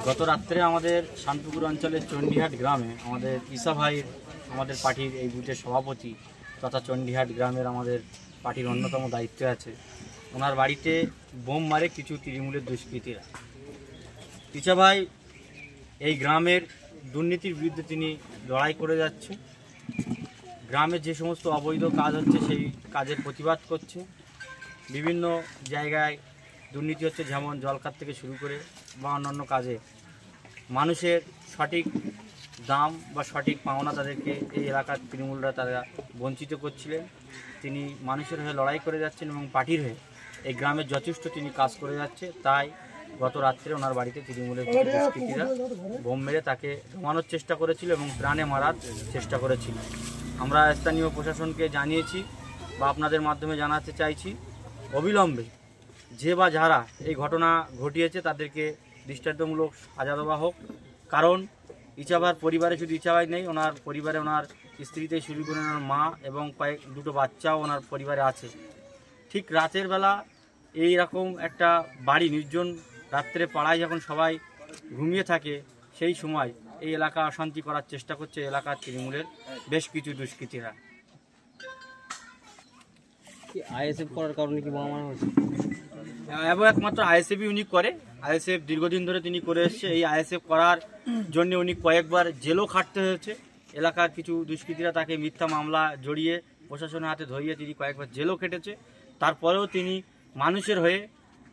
গত রাত্রে আমাদের শান্তপুর অঞ্চলের চণ্ডীহাট গ্রামে আমাদের ঈশা ভাই আমাদের পার্টির এই বুথের সভাপতি তথা চণ্ডীহাট গ্রামের আমাদের পার্টির অন্যতম দায়িত্বে আছে। ওনার বাড়িতে বোম মারে কিছু তৃণমূলের দুষ্কৃতীরা। ঈশা ভাই এই গ্রামের দুর্নীতির বিরুদ্ধে তিনি লড়াই করে যাচ্ছে। গ্রামের যে সমস্ত অবৈধ কাজ হচ্ছে সেই কাজের প্রতিবাদ করছে। বিভিন্ন জায়গায় দুর্নীতি হচ্ছে, যেমন জলখাত থেকে শুরু করে বা অন্যান্য কাজে মানুষের সঠিক দাম বা সঠিক পাওনা তাদেরকে এই এলাকার তৃণমূলরা তারা বঞ্চিত করছিলেন। তিনি মানুষের হয়ে লড়াই করে যাচ্ছেন এবং পার্টির হয়ে এই গ্রামের যথেষ্ট তিনি কাজ করে যাচ্ছে। তাই গত রাত্রে ওনার বাড়িতে তৃণমূলের দুষ্কৃতীরা বোম মেরে তাকে জমানোর চেষ্টা করেছিল এবং প্রাণে মারার চেষ্টা করেছিল। আমরা স্থানীয় প্রশাসনকে জানিয়েছি বা আপনাদের মাধ্যমে জানাতে চাইছি, অবিলম্বে যে বা যারা এই ঘটনা ঘটিয়েছে তাদেরকে দৃষ্টান্তমূলক সাজা দেওয়া হোক। কারণ ইচাবার পরিবারে শুধু ইচাবাই নেই, ওনার পরিবারে ওনার স্ত্রীতে শুরু করে ওনার মা এবং দুটো বাচ্চাও ওনার পরিবারে আছে। ঠিক রাতের বেলা এই রকম একটা বাড়ি নির্জন রাত্রে পাড়ায় যখন সবাই ঘুমিয়ে থাকে, সেই সময় এই এলাকা অশান্তি করার চেষ্টা করছে এলাকার তৃণমূলের বেশ কিছু দুষ্কৃতীরা। আইএসএফ করার কারণে কি বোমা মারা হয়েছে? এবং একমাত্র আইএসএফই উনি করে। আইএসএফ দীর্ঘদিন ধরে তিনি করে এসছে। এই আইএসএফ করার জন্য উনি কয়েকবার জেলও খাটতে হয়েছে। এলাকার কিছু দুষ্কৃতীরা তাকে মিথ্যা মামলা জড়িয়ে প্রশাসনের হাতে ধরিয়ে তিনি কয়েকবার জেলও খেটেছে। তারপরেও তিনি মানুষের হয়ে,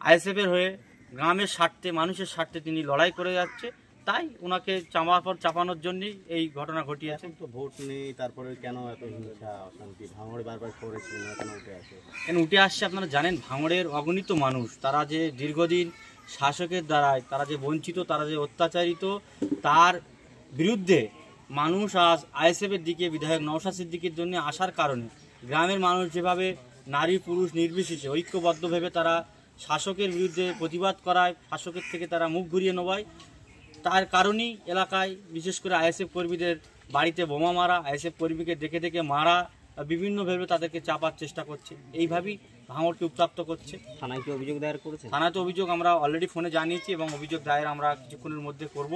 আইএসএফের হয়ে, গ্রামের স্বার্থে, মানুষের স্বার্থে তিনি লড়াই করে যাচ্ছে। তাই ওনাকে চাপানোর জন্যই এই ঘটনা ঘটিয়েছে। তো ভোট নেই, তারপরে কেন এত হিংসা অশান্তি? ভাঙড়ে বারবার করেছিলেন, কেন উঠে আসে? কেন উঠে আসছে? আপনারা জানেন, ভাঙড়ের অগণিত মানুষ তারা যে দীর্ঘদিন শাসকের দ্বারায় তারা যে বঞ্চিত, তারা যে অত্যাচারিত, তার বিরুদ্ধে মানুষ আজ আইএসএফের দিকে, বিধায়ক নওশাদ সিদ্দিকীর জন্য আসার কারণে গ্রামের মানুষ যেভাবে নারী পুরুষ নির্বিশেষে ঐক্যবদ্ধভাবে তারা শাসকের বিরুদ্ধে প্রতিবাদ করায়, শাসকের থেকে তারা মুখ ঘুরিয়ে নেওয়ায়, তার কারণেই এলাকায় বিশেষ করে আইএসএফ কর্মীদের বাড়িতে বোমা মারা, আইএসএফ কর্মীকে দেখে দেখে মারা, বিভিন্নভাবে তাদেরকে চাপার চেষ্টা করছে। এইভাবেই ভাঙড়কে উত্তপ্ত করছে। থানায় কি অভিযোগ দায়ের করেছে? থানায় তো অভিযোগ আমরা অলরেডি ফোনে জানিয়েছি এবং অভিযোগ দায়ের আমরা কিছুক্ষণের মধ্যে করব।